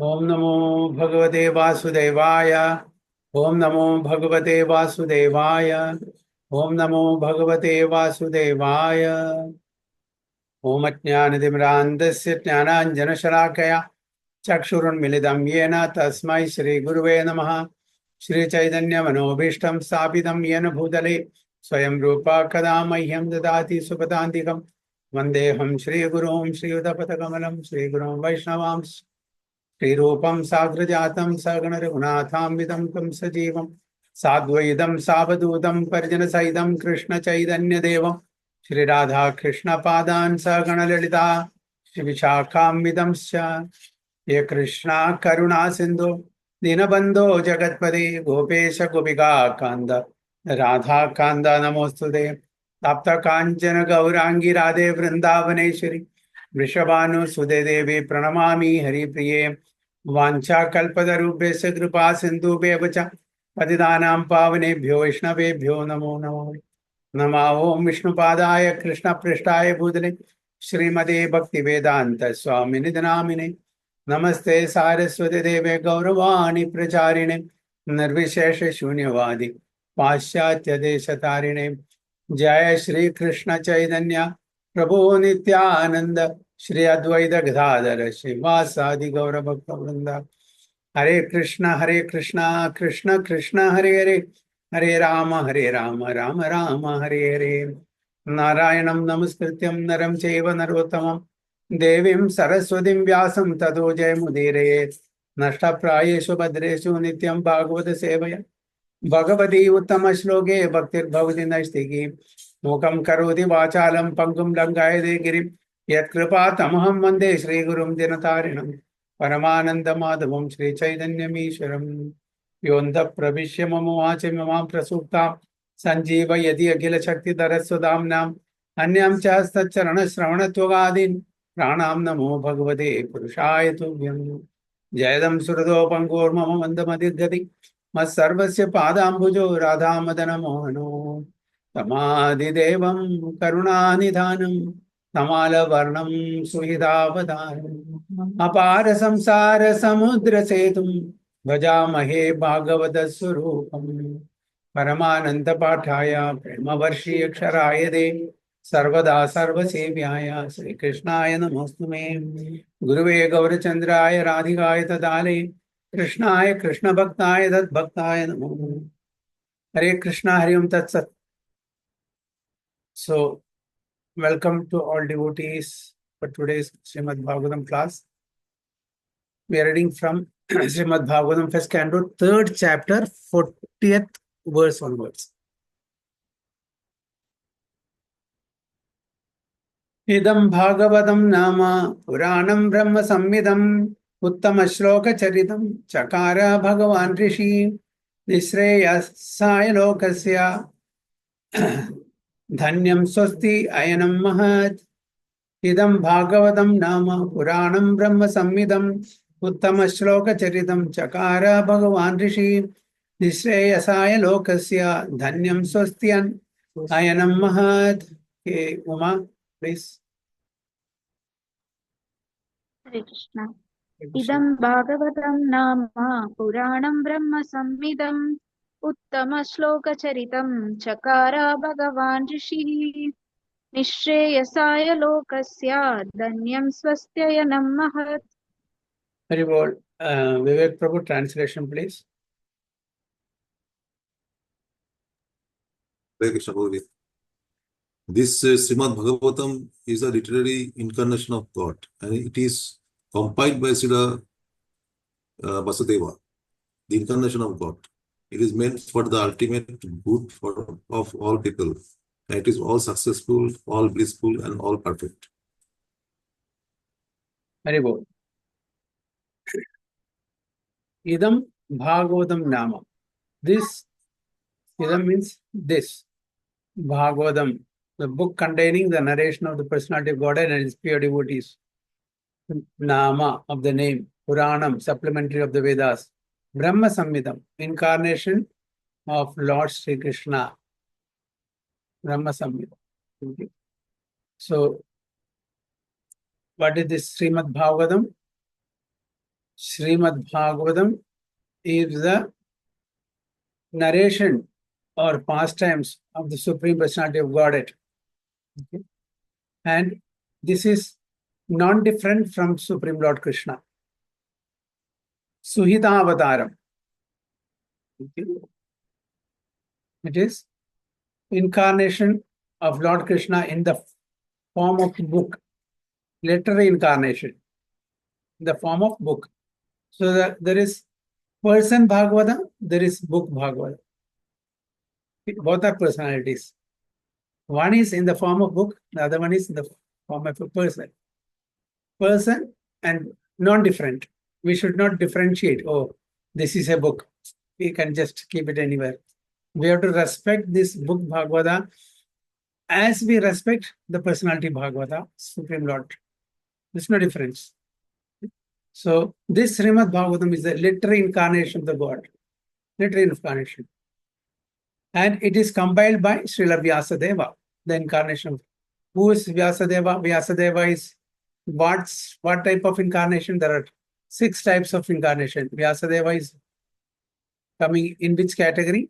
ओम नमो भगवते वासुदेवाय। ओम नमो भगवते वासुदेवाय। ओम नमो भगवते वासुदेवाय। ओम अज्ञानतिमिरान्धस्य ज्ञानाञ्जनशलाकया चक्षुरुन्मिलितं येन तस्मै श्रीगुरुवे नमः। श्रीचैतन्यमनोभीष्टं स्थापितं येन भूतले स्वयं रूपा कदा मह्यं ददाति सुपदान्तिकं वन्देऽहं श्रीगुरुं श्रीयुतपथकमलं श्रीगुरुं वैष्णवांश्च श्रीरूपं साग्रजातं सगणरघुनाथान्वितं तं सजीवं साद्वैतं सावधूतं परिजनसहितं कृष्णचैतन्यदेवं श्रीराधा कृष्णपादान् सगणललिता श्रीविशाखान्वितंश्च ये कृष्णा करुणा सिन्धु दीनबन्धो जगत्पते गोपेश गोपिका कान्द राधा कान्द नमोऽस्तुते तप्त काञ्चन गौराङ्गी राधे वृन्दावनेश्वरी वृषभानुसुते देवी प्रणमामि हरिप्रिये वाञ्छाकल्पतरुभ्यश्च कृपा सिन्धुभ्येव च पतितानां पावनेभ्यो वैष्णवेभ्यो नमो नमः। नमः ओं विष्णुपादाय कृष्णपृष्ठाय भूतले श्रीमते भक्तिवेदान्त स्वामिनिधि नामिने नमस्ते सारस्वती देवे गौरवाणी प्रचारिणे निर्विशेष शून्यवादी पाश्चात्य देशतारिणे जय श्री कृष्ण चैतन्य प्रभु नित्यानंद श्री अद्वैत गदाधर श्रीवासादि गौर भक्त वृंदा हरे कृष्ण कृष्ण कृष्ण हरे हरे हरे राम राम राम हरे हरे नारायणं नमस्कृत्यं नरं चैव नरोत्तमं देवीं सरस्वतीं व्यासं ततो जयमुदीरयेत् नष्टप्रायेषु भद्रेषु नित्यं भागवत सेवया भगवती उत्तम श्लोके भक्तिर्भवति नैष्टिकी मूकं करोति वाचालं पङ्गुं लङ्घयते गिरिं यत्कृपा तमहं वन्दे श्रीगुरुं दिनतारिणं परमानन्दमाधवं श्रीचैतन्यमीश्वरं योऽन्तः प्रविश्य मम वाचमिमां प्रसूप्तां सञ्जीवयति अखिलशक्तिधरस्वधाम्नाम् अन्यां च हस्तचरणश्रवणत्वगादीन् प्राणां नमो भगवते पुरुषाय तुभ्यं जयदं सुहृदो पङ्गोर्मम मन्दमतिर्गति मत्सर्वस्य पादाम्बुजो राधामदनमोहनो तमादिदेवं करुणानिधानं तमालवर्णं सुहृदावधानम् अपार संसार समुद्र सेतुं भजामहे भागवतस्वरूपम् परमानंद पाठाय प्रेमवर्षीय क्षराय दे सर्वदा सर्वसेव्याय श्रीकृष्णाय नमोऽस्तुते गुरुवे गौरचंद्राय राधिकाय तदालये कृष्णाय कृष्ण भक्ताय तद्भक्ताय नमो नमः। हरे कृष्णा हरि ओम तत्सत। So welcome to all devotees for today's Srimad Bhagavatam class. We are reading from Srimad Bhagavatam first canto, third chapter, 40th verse onwards. इदं भागवतं नाम पुराणं ब्रह्म संहितं उत्तम श्लोक चरितं चकार भगवान् ऋषि निःश्रेयसाय लोकस्य धन्यं स्वस्ति अयनं महत्। इदं भागवतं नाम पुराणं ब्रह्म संहितं उत्तम श्लोक चरितं चकार भगवान् ऋषि निःश्रेयसाय लोकस्य धन्यं स्वस्ति अयनं महत्। उमा प्लीज। हरे कृष्ण। इदं भागवतं नाम पुराणं ब्रह्म संहितम् उत्तमश्लोकचरितं चकार भगवान् ऋषिः निःश्रेयसाय लोकस्य धन्यं स्वस्त्ययनं महत्। Very well. Vivek Prabhu, translation, please. Hare Krishna Prabhuji. This Srimad Bhagavatam is a literary incarnation of God, and it is compiled by Siddha Vasudeva, the incarnation of God. It is meant for the ultimate good of all people. And it is all successful, all blissful, and all perfect. Very well. Idam Bhagavatam Nama. This, Idam means this. Bhagavatam, the book containing the narration of the personality of Godhead and his pure devotees. Nama, of the name. Puranam, supplementary of the Vedas. Brahma Samhitam, incarnation of Lord Sri Krishna. Brahma Samhitam. Okay. So, what is this Srimad Bhagavatam? Srimad Bhagavatam is the narration or pastimes of the Supreme Personality of Godhead. Okay? And this is non-different from Supreme Lord Krishna. Suhita Avataram. Okay? It is incarnation of Lord Krishna in the form of book, literary incarnation, in the form of book. So there is person Bhagavata, there is book Bhagavata. Both are personalities. One is in the form of book, the other one is in the form of a person. Person and non-different. We should not differentiate. Oh, this is a book. We can just keep it anywhere. We have to respect this book Bhagavata as we respect the personality Bhagavata, Supreme Lord. There's no difference. So this Srimad Bhagavatam is the literary incarnation of the God. Literary incarnation. And it is compiled by Srila Vyasadeva, the incarnation. Who is Vyasadeva? Vyasadeva is what type of incarnation? There are 6 types of incarnation. Vyasadeva is coming in which category?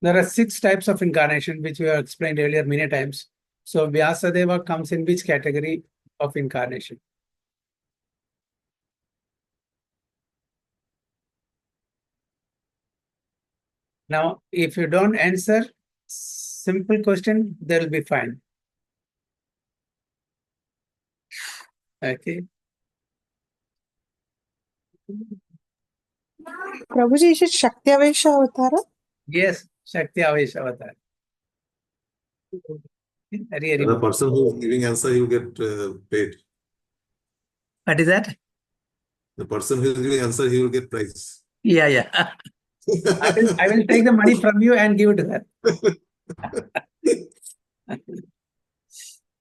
There are 6 types of incarnation, which we have explained earlier many times. So Vyasadeva comes in which category of incarnation? Now, if you don't answer simple question, there will be fine. Okay. Prabhuji, is it Shakti-avesha Avatara? Yes, Shakti Avesha Avatar. Very The person who is giving answer, he will get paid. What is that? The person who is giving answer, he will get prize. Yeah. I will take the money from you and give it to her.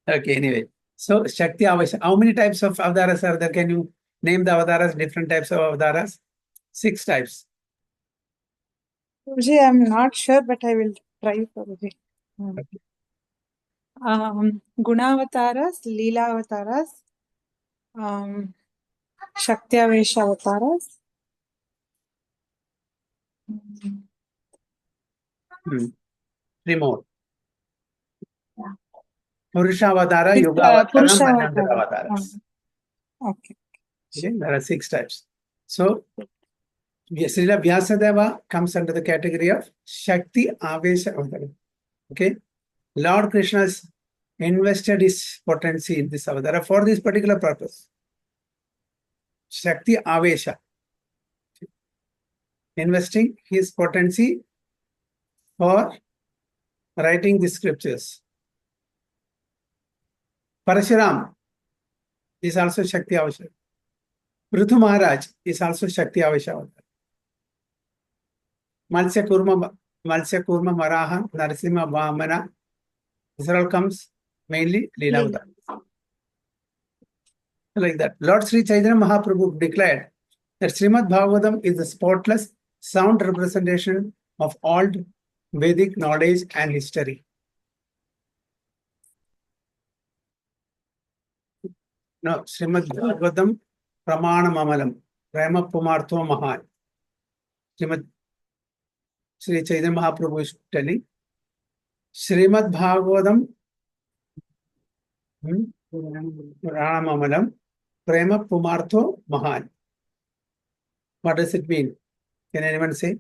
Okay, anyway. So Shakti Avesha. How many types of avataras are there? Can you name the avataras, different types of avataras? 6 types. Prabhuji, I'm not sure, but I will try, Prabhuji. Guna-avataras, Leela-avataras, Shakti-avesha Avataras. 3 more. Yeah. Purusha Avatara, With, Yoga Avatara, Purusha Manvantara Avatara. Avataras. Okay. Okay, there are 6 types. So, Srila Vyasadeva comes under the category of Shakti Avesha Avatara. Okay, Lord Krishna has invested his potency in this Avatara for this particular purpose. Shakti Avesha. Investing his potency for writing the scriptures. Parashuram is also Shakti Avesha. Prithu Maharaj is also Shakti Avesha Avatar. Matsya Kurma Maraha, Narasimha Vamana. This all comes mainly Leela Avatar. Like that. Lord Sri Chaitanya Mahaprabhu declared that Srimad Bhagavatam is the spotless, sound representation of all Vedic knowledge and history. No, Srimad Bhagavatam Pramana Mamalam, Prema Pumartho Mahan. Srimad Sri Chaitanya Mahaprabhu is telling Srimad Bhagavatam Pramana Mamalam, Prema Pumartho Mahan. What does it mean? Can anyone say?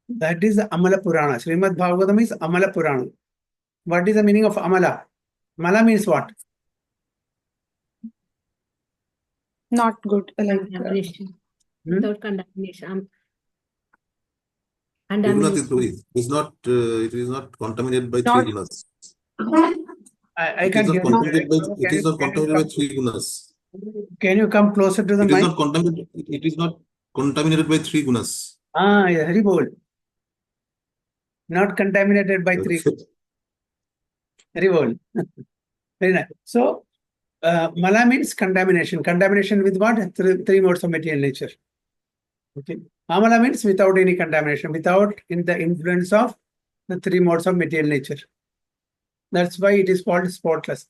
That is the Amala Purana. Srimad Bhagavatam is Amala Purana. What is the meaning of Amala? Amala means what? Not good. Condemnation. Without condemnation. And It is not contaminated by 3 gunas. I can hear you. It is not contaminated by 3 gunas. Can you come closer to the mic? It is not contaminated by 3 gunas. Yeah, very bold. Not contaminated by 3. Very bold. Very nice. So, Mala means contamination. Contamination with what? 3 modes of material nature. Okay. Amala means without any contamination, without in the influence of the three modes of material nature. That's why it is called spotless.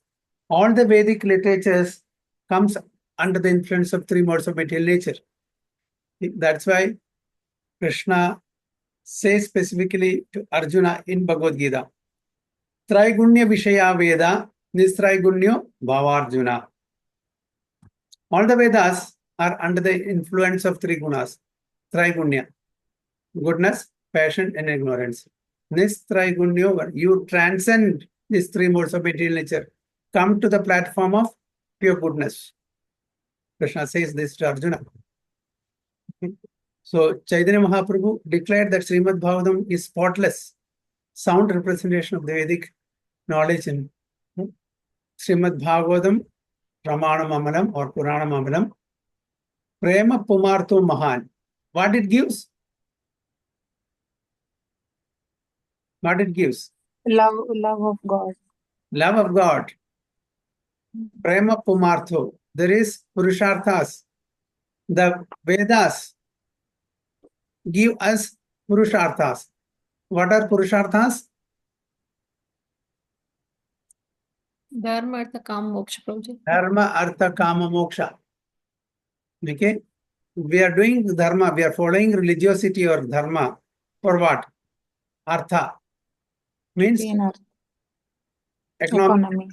All the Vedic literatures comes under the influence of three modes of material nature. That's why Krishna says specifically to Arjuna in Bhagavad Gita, Traigunya Vishaya Veda, Nistraigunya Bhavarjuna. All the Vedas are under the influence of three gunas, Traigunya, goodness, passion, and ignorance. Nistraigunya, you transcend these three modes of material nature, come to the platform of pure goodness. Krishna says this to Arjuna. So Chaitanya Mahaprabhu declared that Srimad Bhagavatam is spotless, sound representation of the Vedic knowledge in Srimad Bhagavatam, Pramanam Amalam or Puranam Amalam, Prema Pumartho Mahan. What it gives? What it gives? Love of God. Love of God. Prema Pumartho. There is Purusharthas. The Vedas give us Purusharthas. What are Purusharthas? Dharma, Artha, Kama, Moksha, Prabhuji. Dharma, Artha, Kama, Moksha. Okay? We are doing dharma, we are following religiosity or dharma. For what? Artha. Means Economy.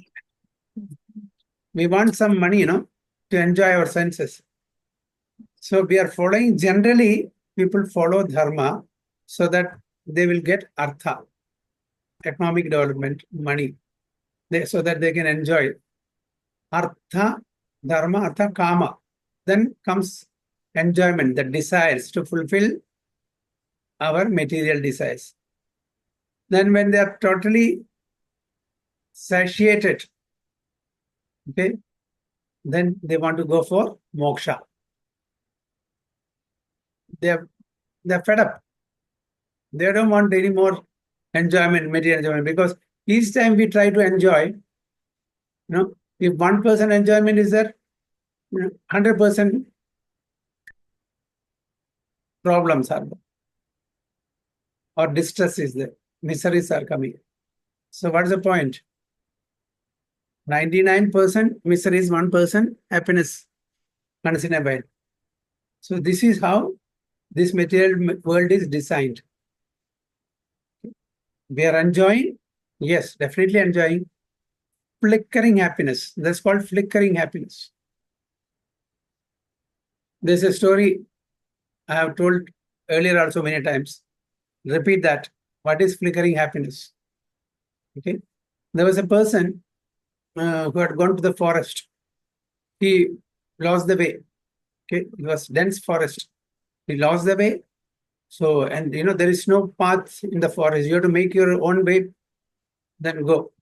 We want some money, to enjoy our senses. So we are following, generally, people follow dharma so that they will get artha, economic development, money, so that they can enjoy. Artha, dharma, artha, kama. Then comes enjoyment, the desires to fulfill our material desires. Then when they are totally satiated, okay, then they want to go for moksha. They're fed up. They don't want any more enjoyment, material enjoyment, because each time we try to enjoy, if 1% enjoyment is there, 100% problems are there, or distress is there, miseries are coming. So what is the point? 99% miseries, 1% happiness. So this is how this material world is designed. We are enjoying, yes, definitely enjoying flickering happiness. That's called flickering happiness. There's a story I have told earlier also many times. Repeat that. What is flickering happiness? Okay. There was a person who had gone to the forest. He lost the way. Okay. It was dense forest. He lost the way. So, and there is no path in the forest. You have to make your own way, then go.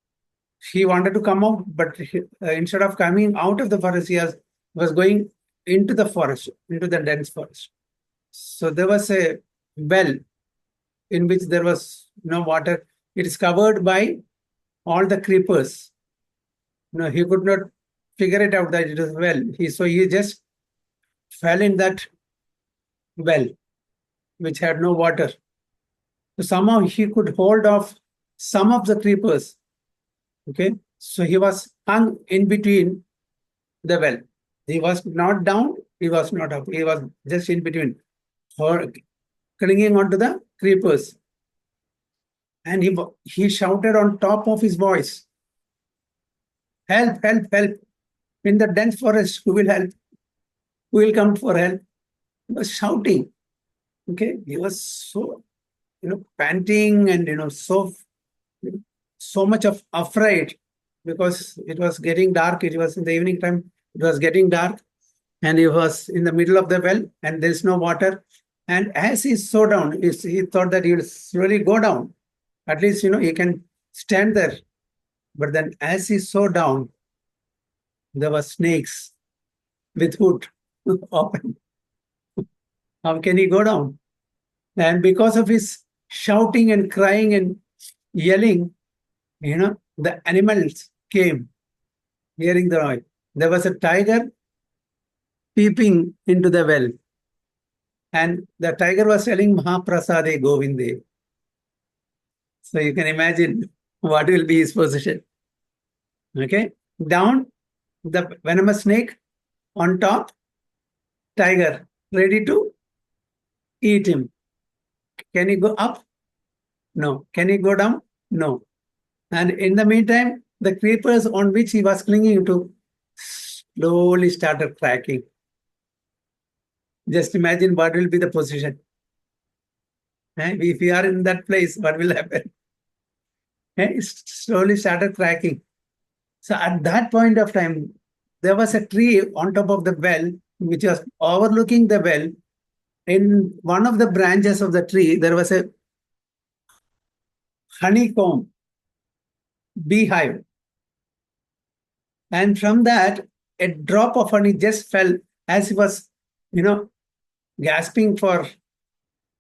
He wanted to come out, but instead of coming out of the forest, he was going into the forest, into the dense forest. So there was a well in which there was no water. It is covered by all the creepers. He could not figure it out that it was well. So he just fell in that well, which had no water. So somehow he could hold off some of the creepers. Okay, so he was hung in between the well. He was not down, he was not up. He was just in between, clinging onto the creepers. And he shouted on top of his voice, "Help, help, help. In the dense forest, who will help? Who will come for help?" He was shouting. Okay, he was so, panting and, so much of afraid, because it was getting dark. It was in the evening time. It was getting dark, and he was in the middle of the well, and there's no water. And as he saw down, he thought that he will slowly go down. At least, he can stand there. But then as he saw down, there were snakes with hood open. How can he go down? And because of his shouting and crying and yelling, the animals came, hearing the noise. There was a tiger peeping into the well. And the tiger was telling Mahaprasade Govinde. So you can imagine what will be his position. Okay, down the venomous snake, on top tiger, ready to eat him. Can he go up? No. Can he go down? No. And in the meantime, the creepers on which he was clinging to slowly started cracking. Just imagine what will be the position. If we are in that place, what will happen? It slowly started cracking. So at that point of time, there was a tree on top of the well, which was overlooking the well. In one of the branches of the tree, there was a honeycomb, beehive. And from that, a drop of honey just fell as he was, gasping for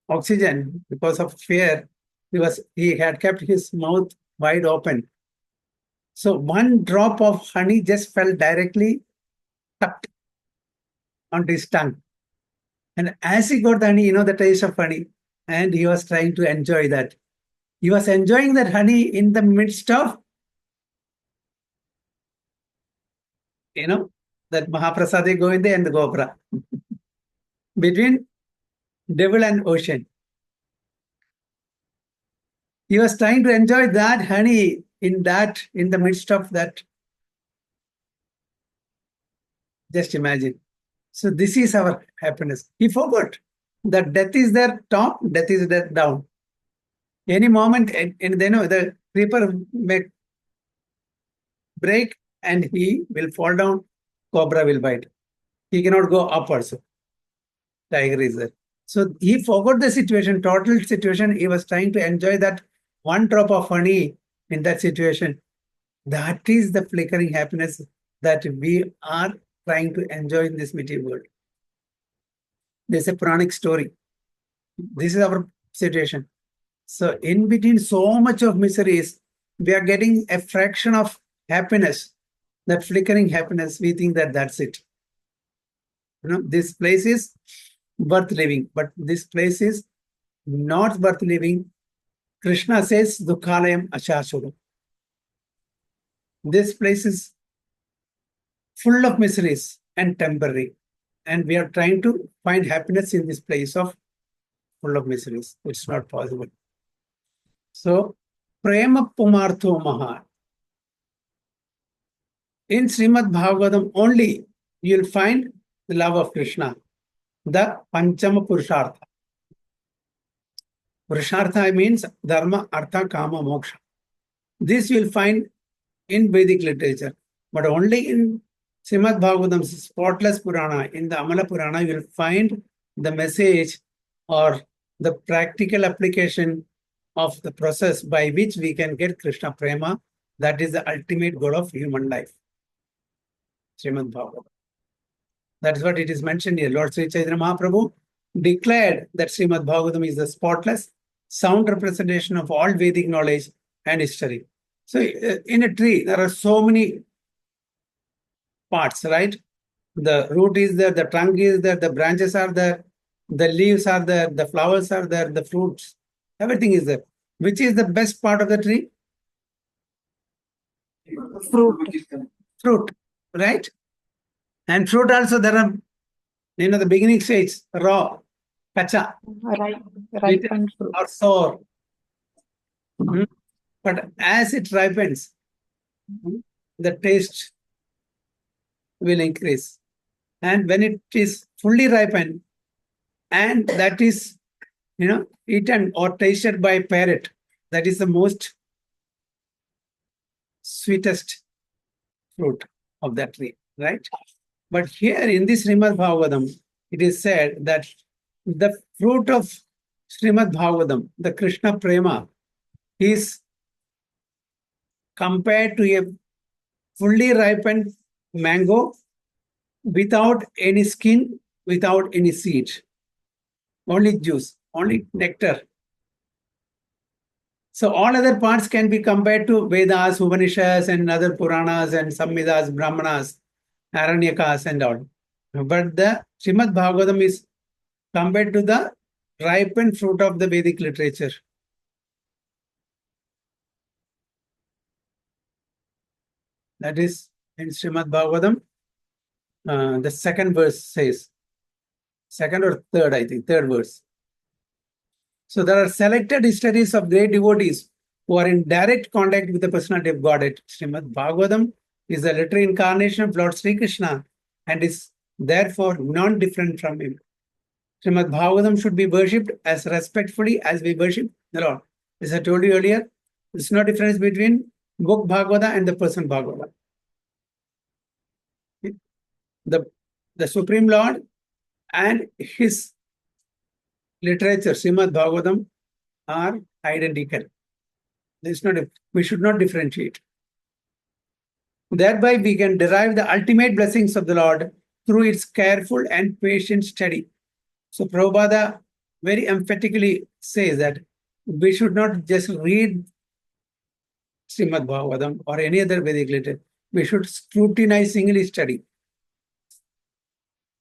oxygen because of fear. He had kept his mouth wide open. So one drop of honey just fell directly tucked onto his tongue. And as he got the honey, the taste of honey, and he was trying to enjoy that. He was enjoying that honey in the midst of, that Mahaprasade Govinde and the Gopra. Between devil and ocean. He was trying to enjoy that honey in the midst of that. Just imagine. So this is our happiness. He forgot that death is there top, death is there down. Any moment, and the creeper may break and he will fall down, cobra will bite. He cannot go up also. Tiger is there. So he forgot the situation, total situation. He was trying to enjoy that one drop of honey in that situation. That is the flickering happiness that we are trying to enjoy in this material world. There's a Puranic story. This is our situation. So in between so much of miseries, we are getting a fraction of happiness, that flickering happiness. We think that that's it. This place is worth living, but this place is not worth living. Krishna says, Dukhalayam Ashashuram. This place is full of miseries and temporary. And we are trying to find happiness in this place of full of miseries. It's not possible. So, Prema Pumartho Maha. In Srimad Bhagavatam only, you'll find the love of Krishna, the Panchama Purushartha. Purushartha means Dharma, Artha, Kama, Moksha. This you'll find in Vedic literature, but only in Srimad Bhagavatam's spotless Purana, in the Amala Purana, you'll find the message or the practical application of the process by which we can get Krishna Prema. That is the ultimate goal of human life. Srimad Bhagavatam. That is what it is mentioned here. Lord Sri Chaitanya Mahaprabhu declared that Srimad Bhagavatam is the spotless, sound representation of all Vedic knowledge and history. So in a tree, there are so many parts, right? The root is there, the trunk is there, the branches are there, the leaves are there, the flowers are there, the fruits, everything is there. Which is the best part of the tree? Fruit, right? And fruit also, there are, the beginning stage, raw, kacha, Ripened fruit. or sour. But as it ripens, the taste will increase. And when it is fully ripened, and that is, eaten or tasted by a parrot, that is the most sweetest fruit of that tree, right? But here in this Srimad Bhagavatam, it is said that the fruit of Srimad Bhagavatam, the Krishna Prema, is compared to a fully ripened mango without any skin, without any seed. Only juice, only nectar. So all other parts can be compared to Vedas, Upanishads, and other Puranas and Samhitas, Brahmanas, Aranyakas, and all. But the Srimad Bhagavatam is compared to the ripened fruit of the Vedic literature. That is in Srimad Bhagavatam, the second verse says, second or third, I think, third verse. So there are selected histories of great devotees who are in direct contact with the personality of Godhead. Srimad Bhagavatam is the literal incarnation of Lord Sri Krishna and is therefore non-different from him. Srimad Bhagavatam should be worshipped as respectfully as we worship the Lord. As I told you earlier, there's no difference between book Bhagavata and the person Bhagavata. The Supreme Lord and his literature, Srimad Bhagavatam, are identical. We should not differentiate. Thereby, we can derive the ultimate blessings of the Lord through its careful and patient study. So, Prabhupada very emphatically says that we should not just read Srimad Bhagavatam or any other Vedic literature. We should scrutinizingly study.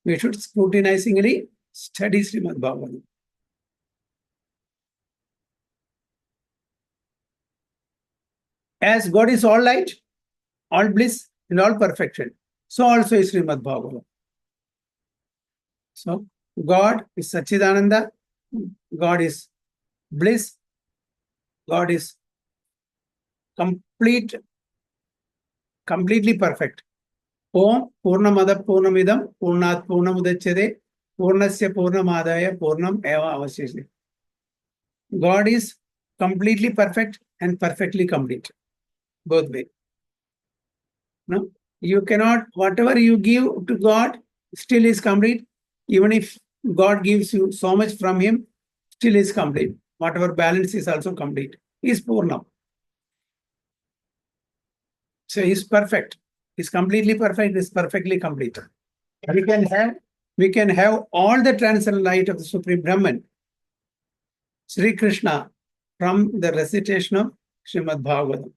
We should scrutinizingly study Srimad Bhagavatam. As God is all light, all bliss, and all perfection, so also is Srimad Bhagavatam. So, God is Satchidananda, God is bliss, God is completely perfect. Om Purnamada Purnamidam Purnat Purnamudachyate Purnasya Purnamadaya Purnam Eva Avashyate. God is completely perfect and perfectly complete. Both ways. No? You cannot, whatever you give to God, still is complete. Even if God gives you so much from him, still is complete. Whatever balance is also complete. He is Purnam. So he is perfect. He is completely perfect, he is perfectly complete. We can have all the transcendental light of the Supreme Brahman, Sri Krishna, from the recitation of Srimad Bhagavatam,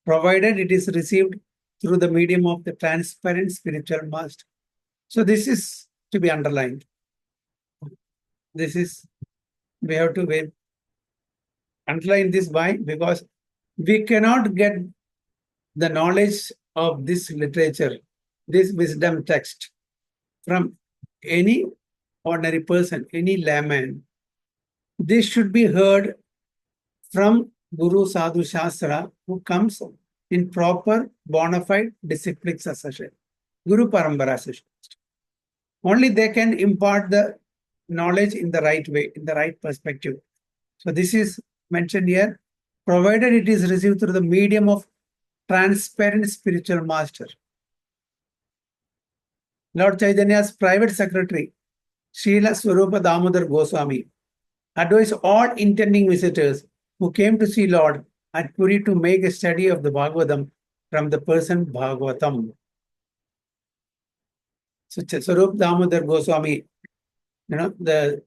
provided it is received through the medium of the transparent spiritual master. So this is to be underlined. We have to underline this. Why? Because we cannot get the knowledge of this literature, this wisdom text, from any ordinary person, any layman. This should be heard from Guru Sadhu Shastra, who comes in proper bona fide disciplic succession. Guru Parambara system. Only they can impart the knowledge in the right way, in the right perspective. So this is mentioned here, provided it is received through the medium of transparent spiritual master. Lord Chaitanya's private secretary, Srila Swarupa Damodar Goswami, advised all intending visitors who came to see Lord at Puri to make a study of the Bhagavatam from the person Bhagavatam. So Swarupa Damodar Goswami, the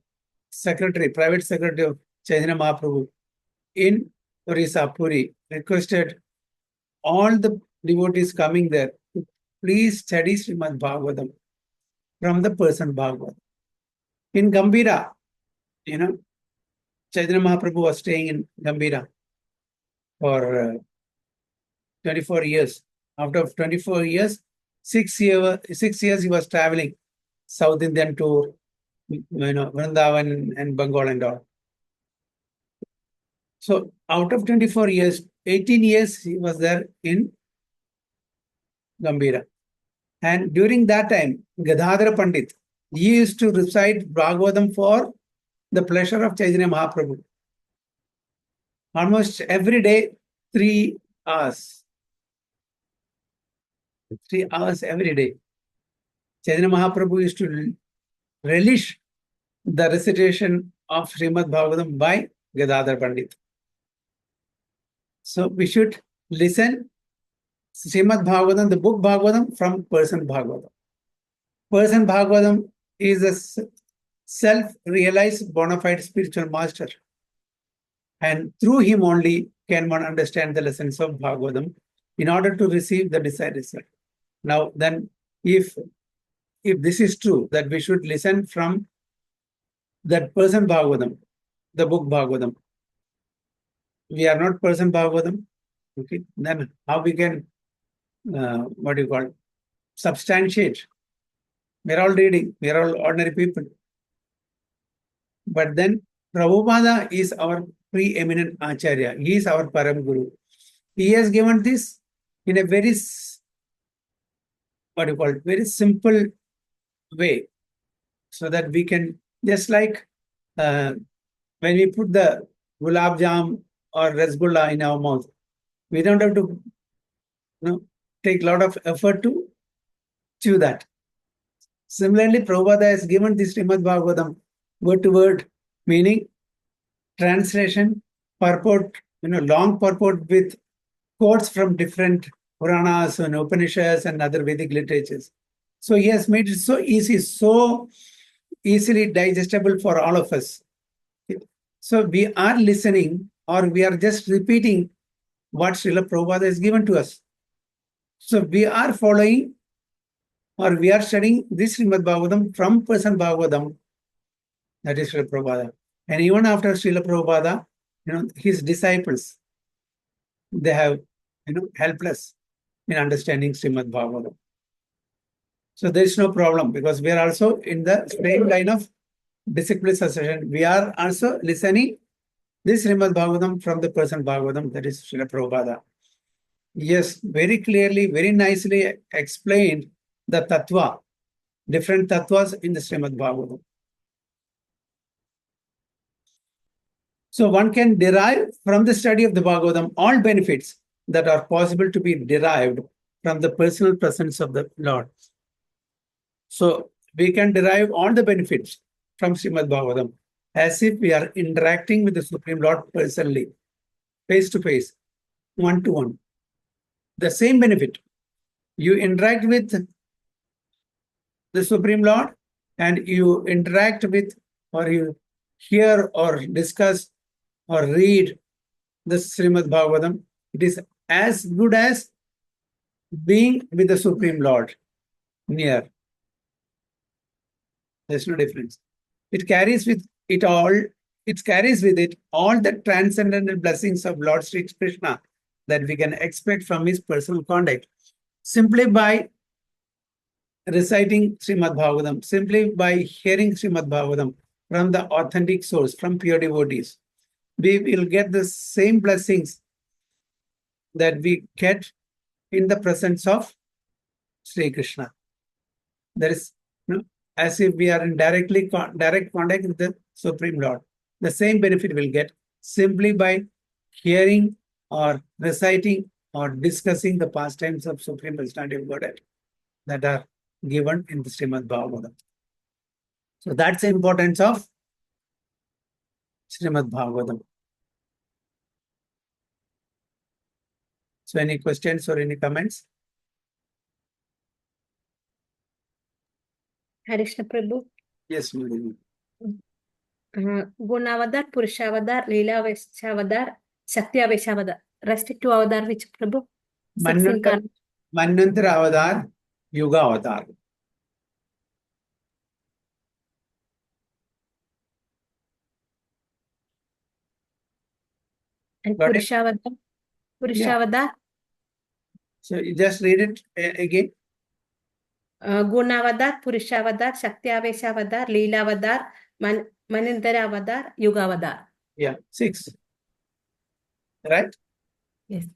secretary, private secretary of Chaitanya Mahaprabhu in Orissa, Puri, requested all the devotees coming there to please study Srimad Bhagavatam from the person Bhagavatam. In Gambhira, Chaitanya Mahaprabhu was staying in Gambhira for 24 years. After 24 years, 6 years he was traveling South Indian tour, Vrindavan and Bengal and all. So out of 24 years, 18 years he was there in Gambhira. And during that time, Gadadhara Pandit, he used to recite Bhagavatam for the pleasure of Chaitanya Mahaprabhu. Almost every day, 3 hours. 3 hours every day. Chaitanya Mahaprabhu used to relish the recitation of Srimad Bhagavatam by Gadadhara Pandit. So we should listen Srimad Bhagavatam, the book Bhagavatam, from person Bhagavatam. Person Bhagavatam is a self-realized bona fide spiritual master. And through him only can one understand the lessons of Bhagavatam in order to receive the desired result. Now then, if this is true, that we should listen from that person Bhagavatam, the book Bhagavatam. We are not person Bhagavatam. Okay, then how we can, what do you call, substantiate? We are all reading, we are all ordinary people. But then Prabhupada is our preeminent Acharya. He is our Param Guru. He has given this in a very, what do you call it, very simple way, so that we can, just like when we put the gulab jam or rasgulla in our mouth, we don't have to take a lot of effort to chew that. Similarly, Prabhupada has given this Srimad Bhagavatam word to word, meaning, translation, purport, long purport with quotes from different Puranas and Upanishads and other Vedic literatures. So he has made it so easy, so easily digestible for all of us. So we are listening, or we are just repeating what Srila Prabhupada has given to us. So we are following, or we are studying this Srimad Bhagavatam from person Bhagavatam, that is Srila Prabhupada. And even after Srila Prabhupada, his disciples, they have, helped us in understanding Srimad Bhagavatam. So there is no problem, because we are also in the same line of discipline succession. We are also listening this Srimad Bhagavatam from the person Bhagavatam, that is Srila Prabhupada. Yes, very clearly, very nicely explained the tattva, different tattvas in the Srimad Bhagavatam. So one can derive from the study of the Bhagavatam all benefits that are possible to be derived from the personal presence of the Lord. So we can derive all the benefits from Srimad Bhagavatam as if we are interacting with the Supreme Lord personally, face to face, one to one. The same benefit. You interact with the Supreme Lord, and you interact with, or you hear or discuss or read the Srimad Bhagavatam. It is as good as being with the Supreme Lord near. There's no difference. It carries with it all the transcendental blessings of Lord Sri Krishna that we can expect from his personal conduct. Simply by reciting Srimad Bhagavatam, simply by hearing Srimad Bhagavatam from the authentic source, from pure devotees, we will get the same blessings that we get in the presence of Sri Krishna. There is, as if we are in direct contact with the Supreme Lord. The same benefit we'll get simply by hearing or reciting or discussing the pastimes of Supreme Personality of Godhead that are given in the Srimad Bhagavatam. So that's the importance of Srimad Bhagavatam. So any questions or any comments? Hare Krishna Prabhu. Yes, Madhuri. Gunavatar, Purushavatar, Leelaveshavatar, Shaktiyaveshavatar. Rest two avatar which Prabhu? Manvantara Avatar, Yuga Avatar. And Got it? Purushavatar? Yeah. So you just read it again. Gunavatar, Purushavatar, Shaktiyaveshavatar, Leelavadar, Manintara Yugavadar. Yeah, 6. Right? Yes.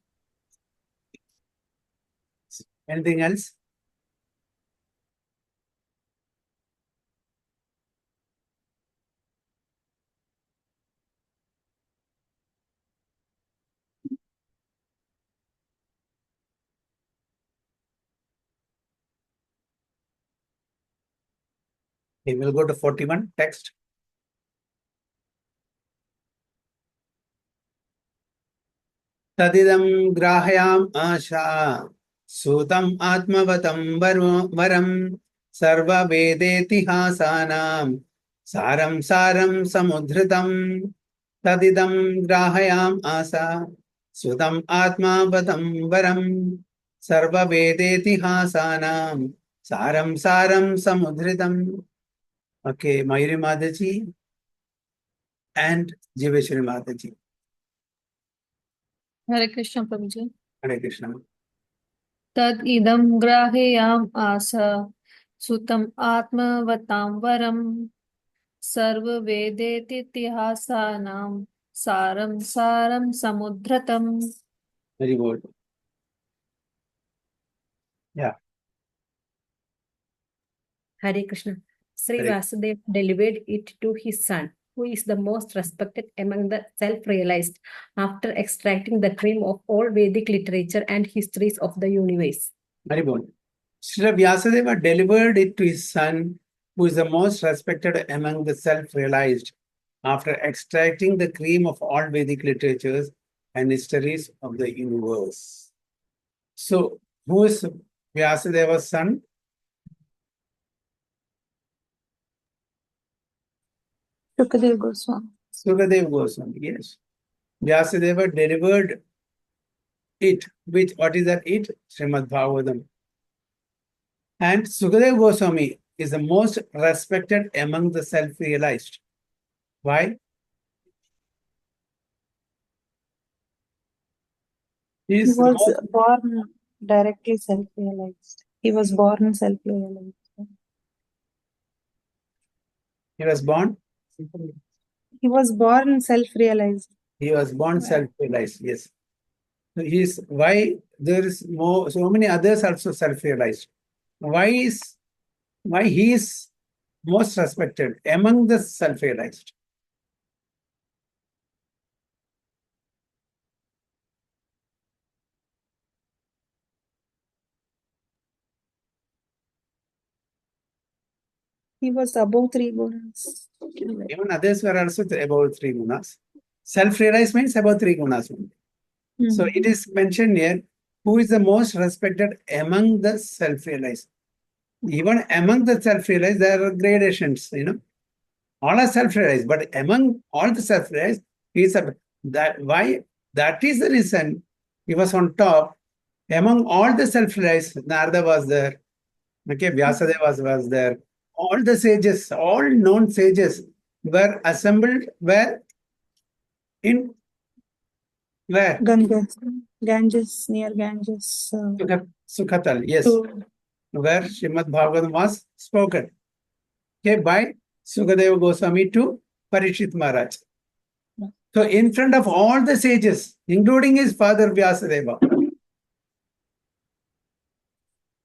Anything else? Okay, we'll go to 41 text. Tadidam grahayam asha sutam atmavatam varam sarva vedeti hasanam saram samudhritam. Tadidam grahayam asa sutam atmavatam varam sarva vedeti hasanam saram samudhritam. Okay, Mayuri Madaji. and Jiveshwari Mataji. Hare Krishna, Prabhuji. Hare Krishna. Tad idam graheyam asa sutam atmavatam varam sarva vedeti tihasanam saram saram samudratam. Very good. Yeah. Hare Krishna. Sri Hare. Vasudeva delivered it to his son, who is the most respected among the self-realized, after extracting the cream of all Vedic literature and histories of the universe. Very good. Srila Vyasadeva delivered it to his son, who is the most respected among the self-realized, after extracting the cream of all Vedic literatures and histories of the universe. So, who is Vyasadeva's son? Shukadev Goswami. Sukadeva Goswami, yes. Vyasadeva delivered it. What is that it? Srimad Bhagavatam. And Sukadeva Goswami is the most respected among the self-realized. Why? He He is was most, born directly self-realized. He was born self-realized. he was born. He was born self-realized. He was born self-realized. Yes. So he is why there is so many others also self-realized. Why he is most respected among the self-realized? He was above three gunas. Even others were also above three gunas. Self-realized means above three gunas only. So it is mentioned here, who is the most respected among the self-realized. Even among the self-realized, there are gradations, All are self-realized, but among all the self-realized, he is that is the reason he was on top. Among all the self-realized, Narada was there, okay, Vyasadeva was there. All the sages, all known sages were assembled where? In where? Ganges, near Ganges. Sukhatal, yes. To Where Srimad Bhagavatam was spoken. Okay, by Sukadeva Goswami to Parikshit Maharaj. So in front of all the sages, including his father Vyasadeva,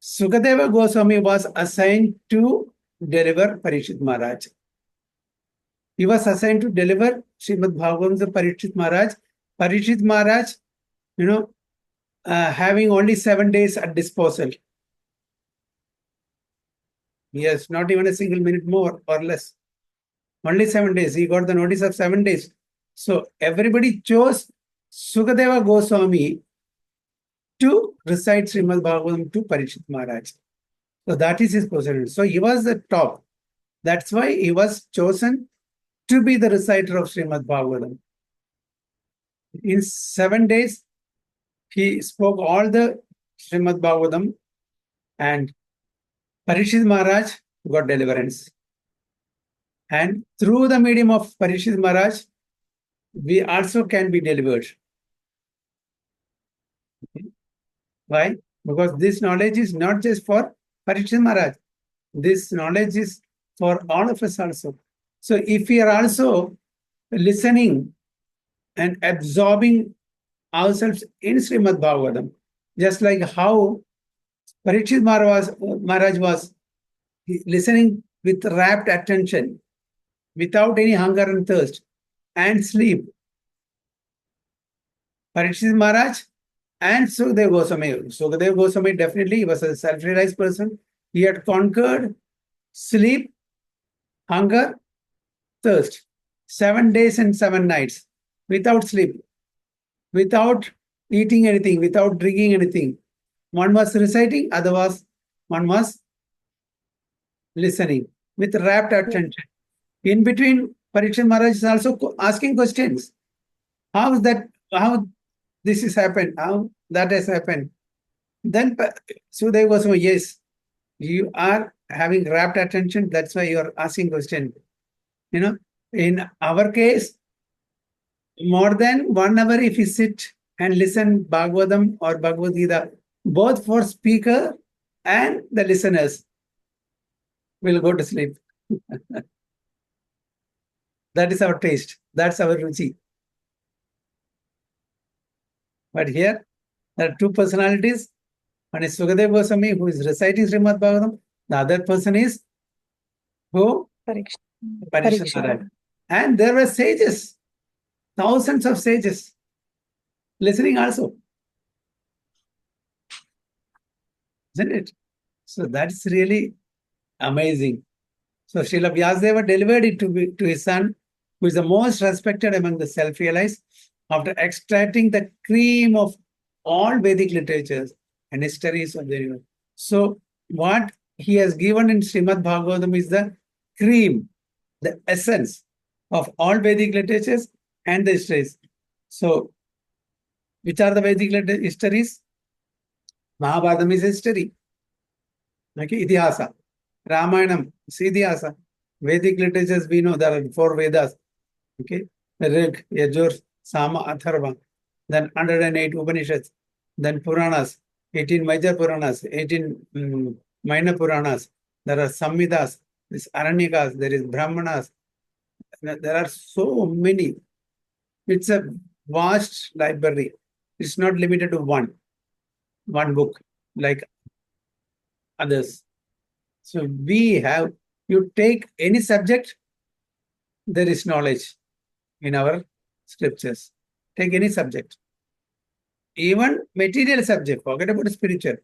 Sukadeva Goswami was assigned to deliver Parikshit Maharaj. He was assigned to deliver Srimad Bhagavatam to Parikshit Maharaj. Parikshit Maharaj, having only 7 days at disposal. Yes, not even a single minute more or less. Only 7 days. He got the notice of 7 days. So everybody chose Sukadeva Goswami to recite Srimad Bhagavatam to Parikshit Maharaj. So that is his position. So he was the top. That's why he was chosen to be the reciter of Srimad Bhagavatam. In 7 days, he spoke all the Srimad Bhagavatam, and Parikshit Maharaj got deliverance. And through the medium of Parikshit Maharaj, we also can be delivered. Okay. Why? Because this knowledge is not just for Parikshit Maharaj. This knowledge is for all of us also. So if we are also listening and absorbing ourselves in Srimad Bhagavatam, just like how Parikshit Maharaj was listening with rapt attention, without any hunger and thirst, and sleep. Parikshit Maharaj and Sukadeva Goswami. Sukadeva Goswami definitely was a self-realized person. He had conquered sleep, hunger, thirst. 7 days and 7 nights without sleep, without eating anything, without drinking anything. One was reciting, otherwise one was listening with rapt attention. In between, Parikshit Maharaj is also asking questions. How is that? How this has happened? How that has happened? Then Sukadeva Goswami, yes, you are having rapt attention. That's why you are asking questions. In our case, more than 1 hour if you sit and listen Bhagavatam or Bhagavad Gita, both for speaker and the listeners will go to sleep. That is our taste. That's our ruchi. But here, there are two personalities. One is Sukadeva Goswami, who is reciting Srimad Bhagavatam. The other person is who? Parikshit. Parikshit Narayan. And there were sages, thousands of sages listening also. Isn't it? So that's really amazing. So Srila Vyasadeva delivered it to his son, who is the most respected among the self-realized, after extracting the cream of all Vedic literatures and histories of the universe. So what he has given in Srimad Bhagavatam is the cream, the essence of all Vedic literatures and the histories. So which are the Vedic histories? Mahabharatam is history. Okay, Itihasa. Ramayanam is Itihasa. Vedic literatures, we know there are 4 Vedas. Okay, Rig, Yajur, Sama, Atharva. Then 108 Upanishads. Then Puranas, 18 major Puranas, 18 minor Puranas. There are Samhitas, this Aranyakas, there is Brahmanas. There are so many. It's a vast library. It's not limited to one book like others. So we have, you take any subject, there is knowledge in our scriptures. Take any subject. Even material subject, forget about spiritual.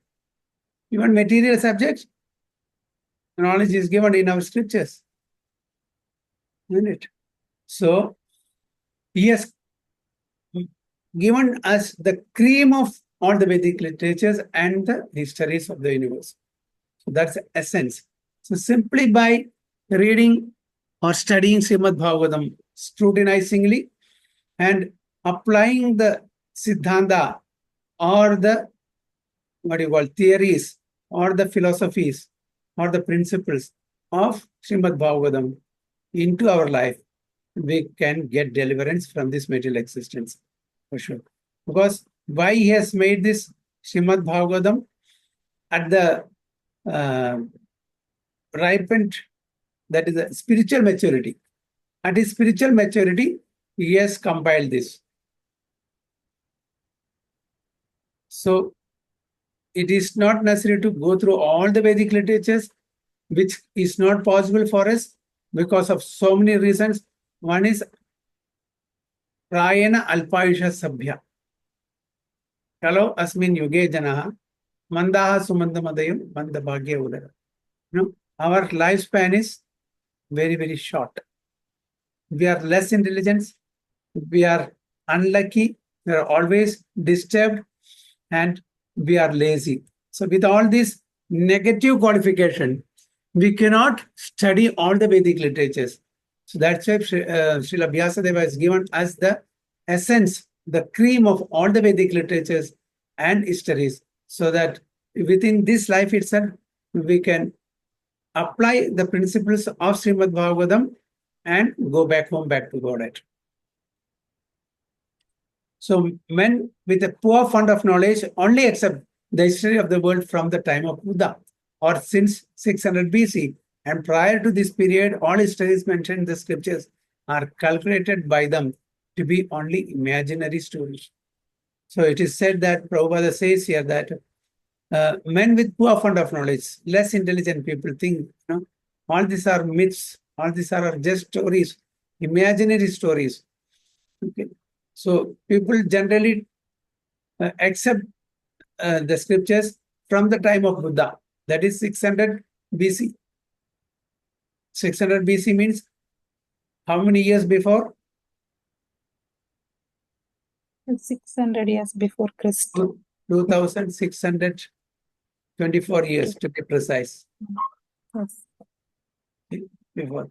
Even material subject, knowledge is given in our scriptures. Isn't it? So he has given us the cream of all the Vedic literatures and the histories of the universe. So that's the essence. So simply by reading or studying Srimad Bhagavatam scrutinizingly and applying the Siddhanta or the theories or the philosophies or the principles of Srimad Bhagavatam into our life, we can get deliverance from this material existence for sure. Because why he has made this Srimad Bhagavatam at the ripened, that is a spiritual maturity. At his spiritual maturity, he has compiled this. So it is not necessary to go through all the Vedic literatures, which is not possible for us because of so many reasons. One is Prayana Alpayusha Sabhya. Hello, Asmin Yuge Janaha, Mandaha Sumandamadayam, Mandabhagya Udara. Our lifespan is very, very short. We are less intelligent. We are unlucky. We are always disturbed. And we are lazy. So with all this negative qualification, we cannot study all the Vedic literatures. So that's why Srila Vyasadeva has given us the essence, the cream of all the Vedic literatures and histories, so that within this life itself, we can apply the principles of Srimad Bhagavatam and go back home, back to Godhead. So men with a poor fund of knowledge only accept the history of the world from the time of Buddha or since 600 BC. And prior to this period, all histories mentioned in the scriptures are calculated by them to be only imaginary stories. So it is said that Prabhupada says here that men with poor fund of knowledge, less intelligent people think, all these are myths, all these are just stories, imaginary stories. Okay. So people generally accept the scriptures from the time of Buddha, that is 600 BC. 600 BC means how many years before? 600 years before Christ. 2624 years to be precise. Yes. Before.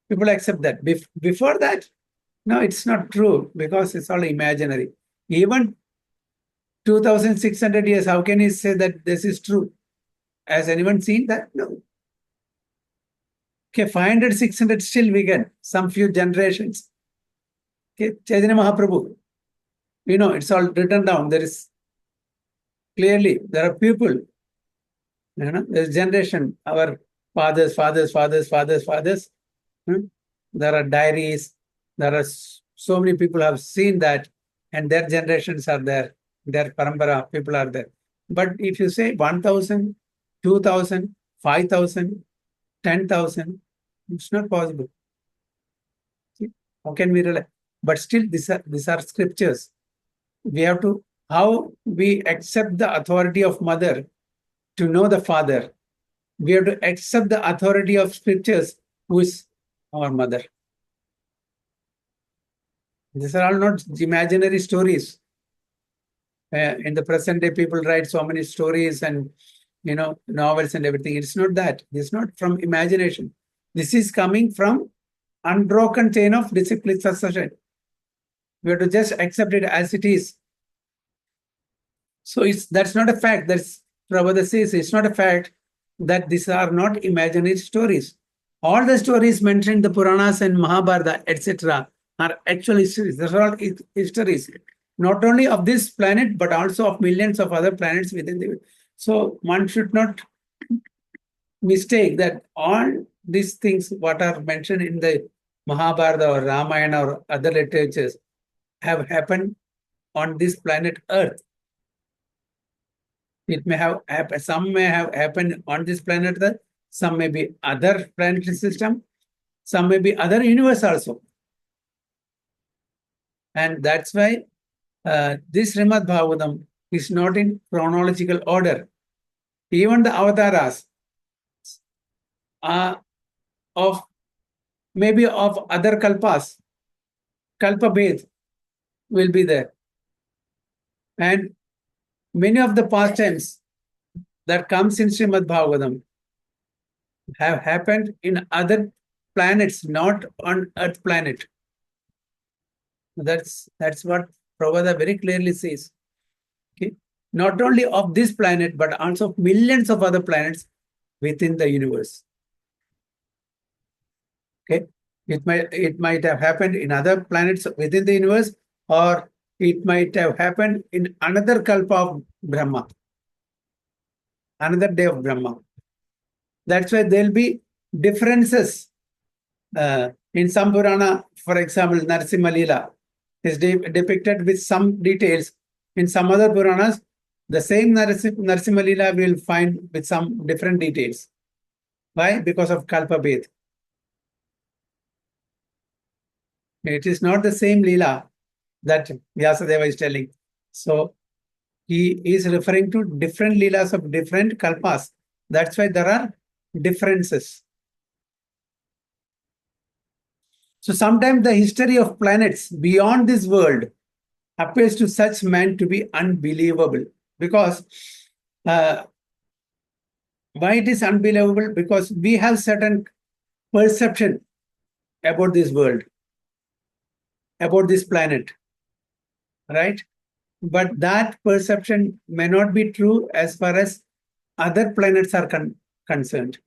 People accept that. Before that, no, it's not true because it's all imaginary. Even 2600 years, how can you say that this is true? Has anyone seen that? No. Okay, 500, 600, still we can, some few generations. Okay, Chaitanya Mahaprabhu, you know, it's all written down. There is clearly, there are people, you know, there's generation, our fathers. There are diaries, there are so many people have seen that, and their generations are there, their parampara people are there. But if you say 1,000, 2,000, 5,000, 10,000, it's not possible. See, how can we rely? But still, these are scriptures. We have to, how we accept the authority of mother to know the father. We have to accept the authority of scriptures, who is our mother. These are all not imaginary stories. In the present day, people write so many stories and, you know, novels and everything. It's not that. It's not from imagination. This is coming from unbroken chain of discipline succession. We have to just accept it as it is. So that's not a fact. That's Prabhupada says it's not a fact that these are not imaginary stories. All the stories mentioned in the Puranas and Mahabharata, etc., are actual histories. These are all histories, not only of this planet, but also of millions of other planets within the. So one should not mistake that all these things, what are mentioned in the Mahabharata or Ramayana or other literatures, have happened on this planet Earth. It may have happened, some may have happened on this planet Earth, some may be other planetary system, some may be other universe also. And that's why this Srimad Bhagavatam is not in chronological order. Even the avatars are of maybe of other kalpas, kalpabhed will be there. And many of the pastimes that comes in Srimad Bhagavatam have happened in other planets, not on Earth planet. That's what Prabhupada very clearly says. Okay, not only of this planet, but also millions of other planets within the universe. Okay, it might have happened in other planets within the universe, or it might have happened in another kalpa of Brahma, another day of Brahma. That's why there'll be differences. In some Purana, for example, Narasimha Leela is depicted with some details. In some other Puranas, the same Narasimha Leela will find with some different details. Why? Because of Kalpa Bhed. It is not the same Leela that Vyasadeva is telling. So he is referring to different Leelas of different Kalpas. That's why there are differences. So sometimes the history of planets beyond this world appears to such men to be unbelievable. Because why it is unbelievable? Because we have certain perception about this world, about this planet, right? But that perception may not be true as far as other planets are concerned.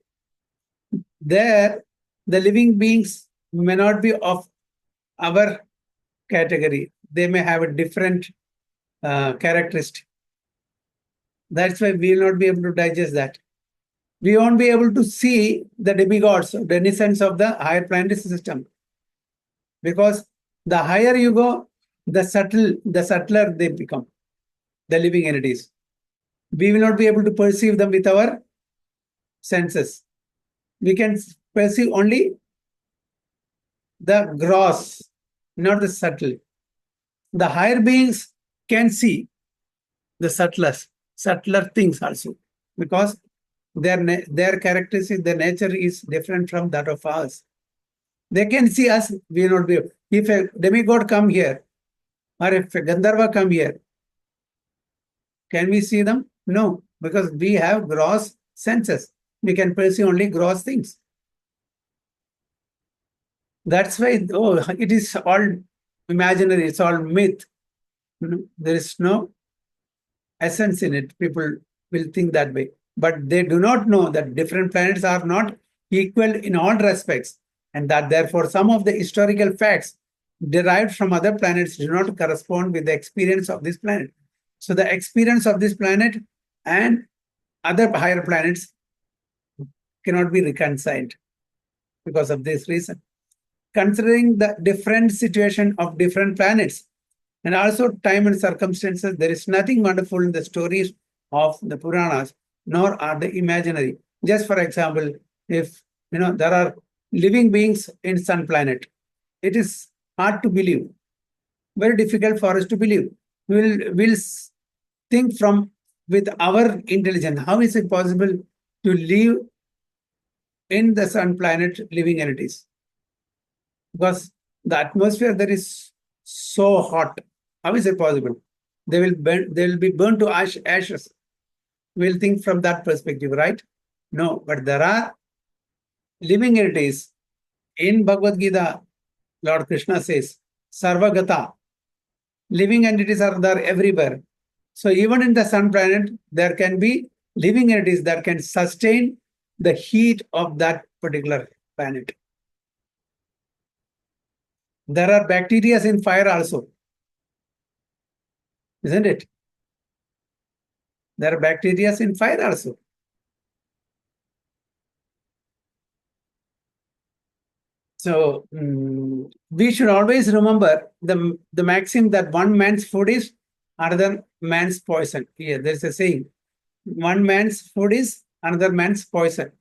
There, the living beings may not be of our category. They may have a different characteristic. That's why we will not be able to digest that. We won't be able to see the demigods, the denizens of the higher planetary system. Because the higher you go, the subtler they become, the living entities. We will not be able to perceive them with our senses. We can perceive only the gross, not the subtle. The higher beings can see the subtler things also, because their characteristics, their nature is different from that of us. They can see us, we will not be able. If a demigod come here, or if a Gandharva come here, can we see them? No, because we have gross senses. We can perceive only gross things. That's why, it is all imaginary, it's all myth. There is no essence in it. People will think that way. But they do not know that different planets are not equal in all respects. And that therefore some of the historical facts derived from other planets do not correspond with the experience of this planet. So the experience of this planet and other higher planets cannot be reconciled because of this reason. Considering the different situation of different planets and also time and circumstances, there is nothing wonderful in the stories of the Puranas, nor are they imaginary. Just for example, if there are living beings in sun planet, it is hard to believe, very difficult for us to believe. We'll think from with our intelligence, how is it possible to live in the sun planet living entities? Because the atmosphere there is so hot. How is it possible? They will be burned to ashes. We'll think from that perspective, right? No, but there are living entities. In Bhagavad Gita, Lord Krishna says, Sarvagata. Living entities are there everywhere. So even in the sun planet, there can be living entities that can sustain the heat of that particular planet. There are bacteria in fire also, isn't it? There are bacteria in fire also. So we should always remember the maxim that one man's food is another man's poison. Here, there's a saying, one man's food is another man's poison.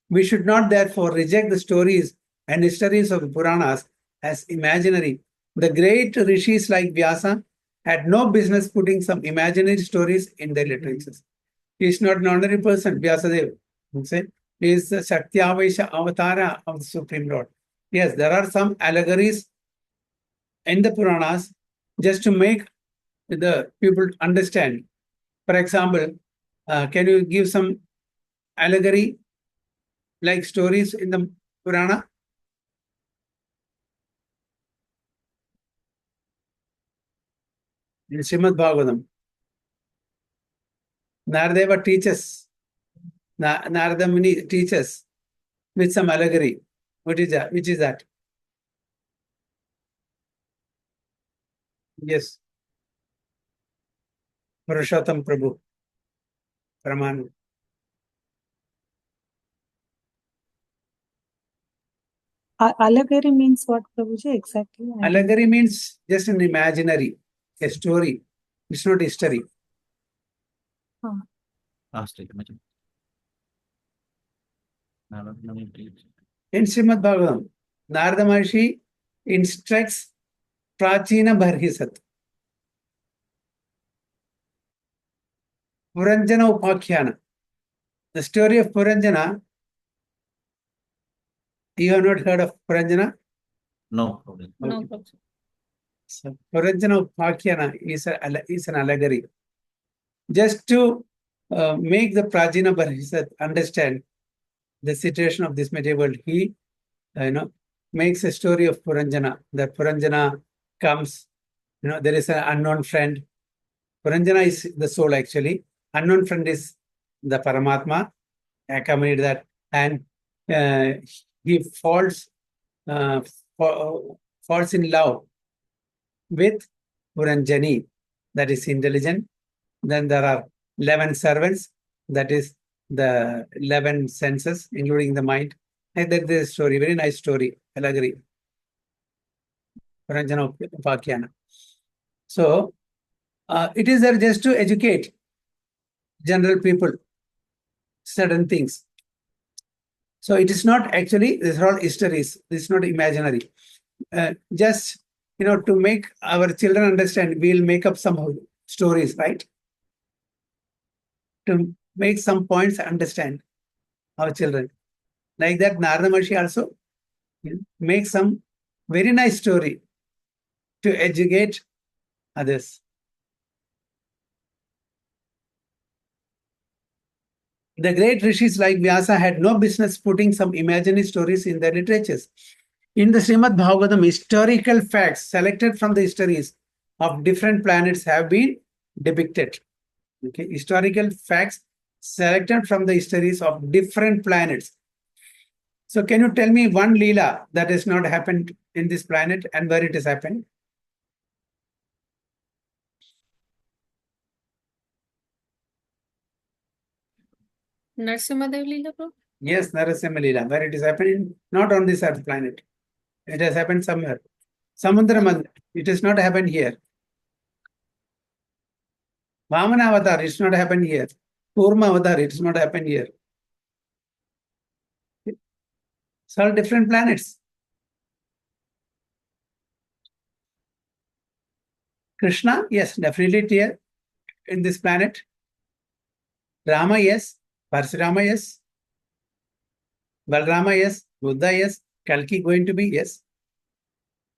We should not therefore reject the stories and histories of the Puranas as imaginary. The great rishis like Vyasa had no business putting some imaginary stories in their literatures. He is not an ordinary person, Vyasadeva. He is the Satyavaisha avatara of the Supreme Lord. Yes, there are some allegories in the Puranas just to make the people understand. For example, can you give some allegory like stories in the Purana? In Srimad Bhagavatam, Naradeva teaches, Narada Muni teaches with some allegory. What is that? Which is that? Yes. Purushottam Prabhu. Pramanu. Allegory means what, Prabhuji, exactly? Allegory means just an imaginary, a story. It's not history. In Srimad Bhagavatam, Narada Maharshi instructs Prachina Bharhisat. Puranjana Upakhyana. The story of Puranjana, you have not heard of Puranjana? No. No, Okay. So Puranjana Upakhyana is an allegory. Just to make the Prajina Bharhisat understand the situation of this material world, he makes a story of Puranjana. That Puranjana comes, there is an unknown friend. Puranjana is the soul actually. Unknown friend is the Paramatma, accompanied that, and he falls in love with Puranjani, that is intelligent. Then there are 11 servants, that is the 11 senses, including the mind. And that is a story, very nice story, allegory. Puranjana Upakhyana. So, it is there just to educate general people certain things. So it is not actually, these are all histories, this is not imaginary. Just, to make our children understand, we'll make up some stories, right? To make some points understand our children. Like that, Narada Maharshi also makes some very nice story to educate others. The great rishis like Vyasa had no business putting some imaginary stories in their literatures. In the Srimad Bhagavatam, historical facts selected from the histories of different planets have been depicted. Okay, historical facts selected from the histories of different planets. So can you tell me one Leela that has not happened in this planet and where it has happened? Narasimha Dev Leela, bro? Yes, Narasimha Leela, where it is happening, not on this earth planet. It has happened somewhere. Samudra, it has not happened here. Vamana Avatar, it's not happened here. Kurma Avatar, it's not happened here. It's all different planets. Krishna, yes, definitely here in this planet. Rama, yes. Parshurama, yes. Balrama, yes. Buddha, yes. Kalki going to be, yes.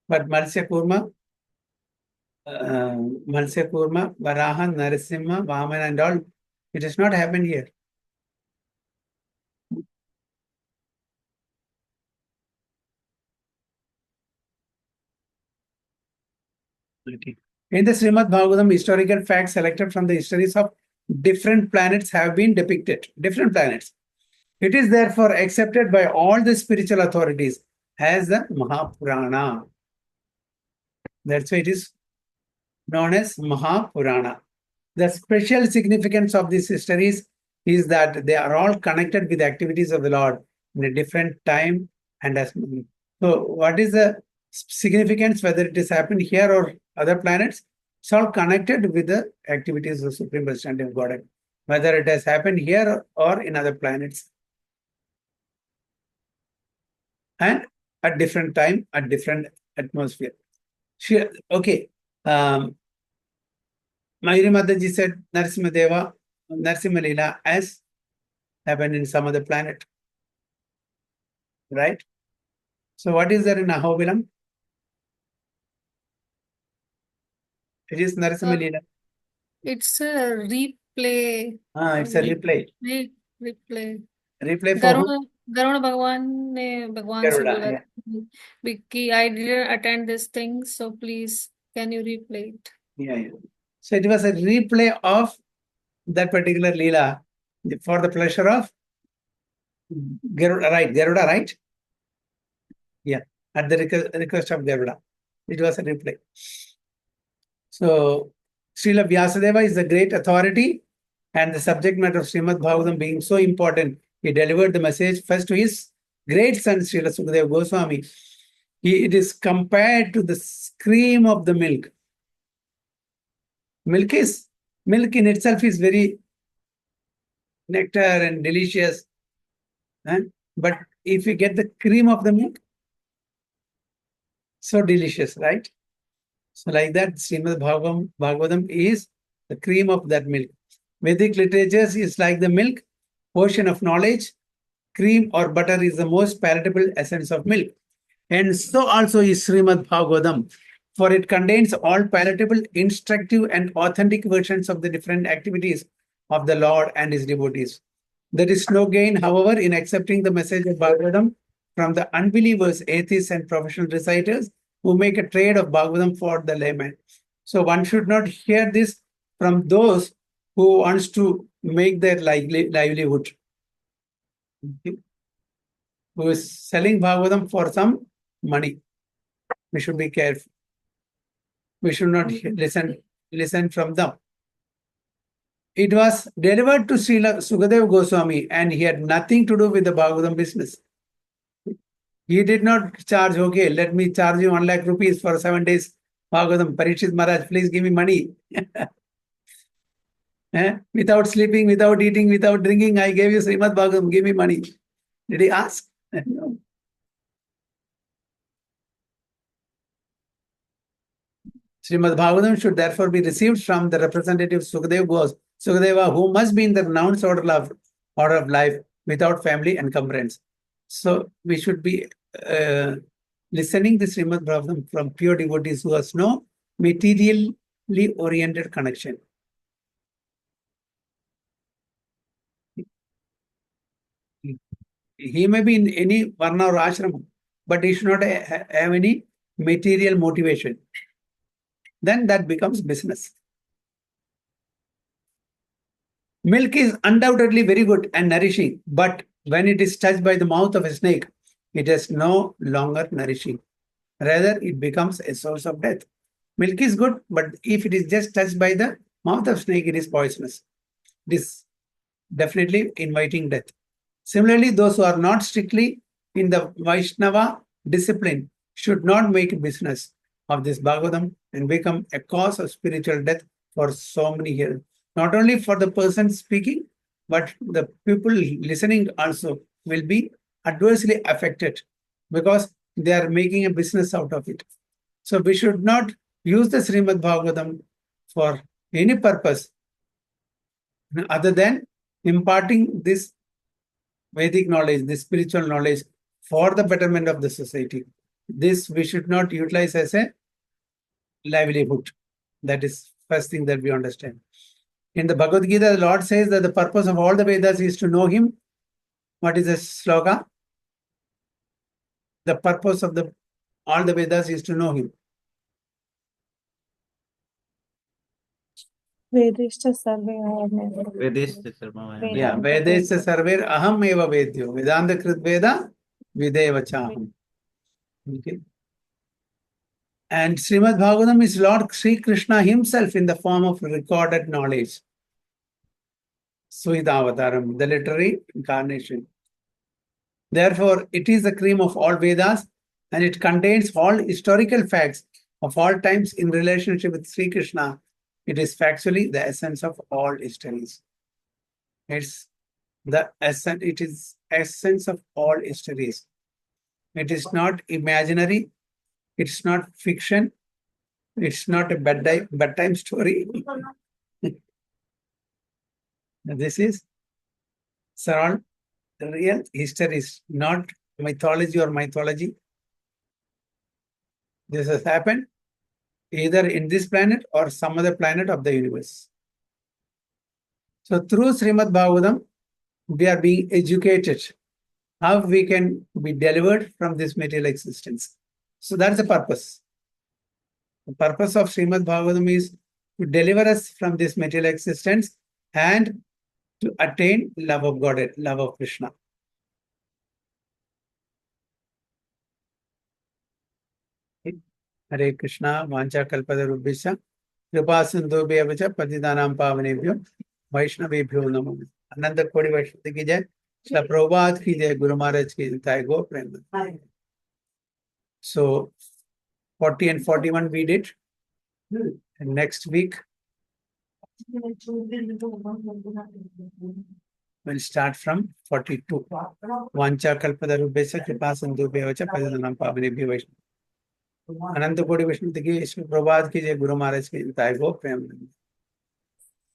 But Matsya Kurma, Varaha, Narasimha, Vamana and all, it has not happened here. Okay. In the Srimad Bhagavatam, historical facts selected from the histories of different planets have been depicted. Different planets. It is therefore accepted by all the spiritual authorities as the Mahapurana. That's why it is known as Mahapurana. The special significance of these histories is that they are all connected with the activities of the Lord in a different time and as. So, what is the significance, whether it has happened here or other planets? It's all connected with the activities of Supreme Personality of Godhead, whether it has happened here or in other planets. And at different time, at different atmosphere. Okay. Mayuri Mataji said Narasimha Deva, Narasimha Leela as happened in some other planet. Right? So what is there in Ahobilam? It is Narasimha Leela. It's a replay. It's a replay. Replay. Replay for who? Garuda Bhagwan ने भगवान से Garuda, बोला yeah. कि I didn't attend this thing, so please can you replay it? Yeah. So it was a replay of that particular Leela for the pleasure of Garuda, right? Yeah, at the request of Garuda. It was a replay. So, Srila Vyasadeva is the great authority, and the subject matter of Srimad Bhagavatam being so important, he delivered the message first to his great son, Srila Sukadeva Goswami. It is compared to the cream of the milk. Milk in itself is very nectar and delicious. But if you get the cream of the milk, so delicious, right? So like that, Srimad Bhagavatam is the cream of that milk. Vedic literature is like the milk, ocean of knowledge. Cream or butter is the most palatable essence of milk. And so also is Srimad Bhagavatam, for it contains all palatable, instructive, and authentic versions of the different activities of the Lord and his devotees. There is no gain, however, in accepting the message of Bhagavatam from the unbelievers, atheists, and professional reciters who make a trade of Bhagavatam for the layman. So one should not hear this from those who wants to make their livelihood, who is selling Bhagavatam for some money. We should be careful. We should not listen from them. It was delivered to Srila Sukadeva Goswami, and he had nothing to do with the Bhagavatam business. He did not charge, okay, let me charge you 1 lakh rupees for 7 days Bhagavatam. Parikshit Maharaj, please give me money. Without sleeping, without eating, without drinking, I gave you Srimad Bhagavatam, give me money. Did he ask? No. Srimad Bhagavatam should therefore be received from the representative Sukadeva, who must be in the renounced order of life without family encumbrance. So we should be listening to Srimad Bhagavatam from pure devotees who has no materially oriented connection. He may be in any varna or ashram, but he should not have any material motivation. Then that becomes business. Milk is undoubtedly very good and nourishing, but when it is touched by the mouth of a snake, it is no longer nourishing. Rather, it becomes a source of death. Milk is good, but if it is just touched by the mouth of snake, it is poisonous. It is definitely inviting death. Similarly, those who are not strictly in the Vaishnava discipline should not make a business of this Bhagavatam and become a cause of spiritual death for so many years. Not only for the person speaking, but the people listening also will be adversely affected because they are making a business out of it. So we should not use the Srimad Bhagavatam for any purpose other than imparting this Vedic knowledge, this spiritual knowledge for the betterment of the society. This we should not utilize as a livelihood. That is first thing that we understand. In the Bhagavad Gita, the Lord says that the purpose of all the Vedas is to know Him. What is the sloka? The purpose of all the Vedas is to know Him. Vedishta sarve aham Vedishta sarva Yeah, Vedesya sarver aham eva vedyo. Vedanta krit veda videva chaham. Okay. And Srimad Bhagavatam is Lord Sri Krishna himself in the form of recorded knowledge. Suhidavataram, the literary incarnation. Therefore, it is the cream of all Vedas and it contains all historical facts of all times in relationship with Sri Krishna. It is factually the essence of all histories. It's the essence, it is essence of all histories. It is not imaginary, it's not fiction, it's not a bedtime story. This is surround real histories, not mythology or mythology. This has happened either in this planet or some other planet of the universe. So through Srimad Bhagavatam, we are being educated how we can be delivered from this material existence. So that's the purpose. The purpose of Srimad Bhagavatam is to deliver us from this material existence and to attain love of God, love of Krishna. Hare Krishna, Vancha Kalpatarubhisha, Kripa Sindhubhya Vacha, Patidanam Pavanebhyo, Vaishnavebhyo Namo. Ananda Kodi Vaishnava ki jai, Shila Prabhupada ki jai, Guru Maharaj ki jai, go prema. So 40 and 41 we did. And next week we'll start from 42. Vancha Kalpatarubhisha, Kripa Sindhubhya Vacha, Patidanam Pavanebhyo Vaishnava. अनंत कोटि विष्णु की प्रभात की जय, गुरु महाराज की जय, गो प्रेम।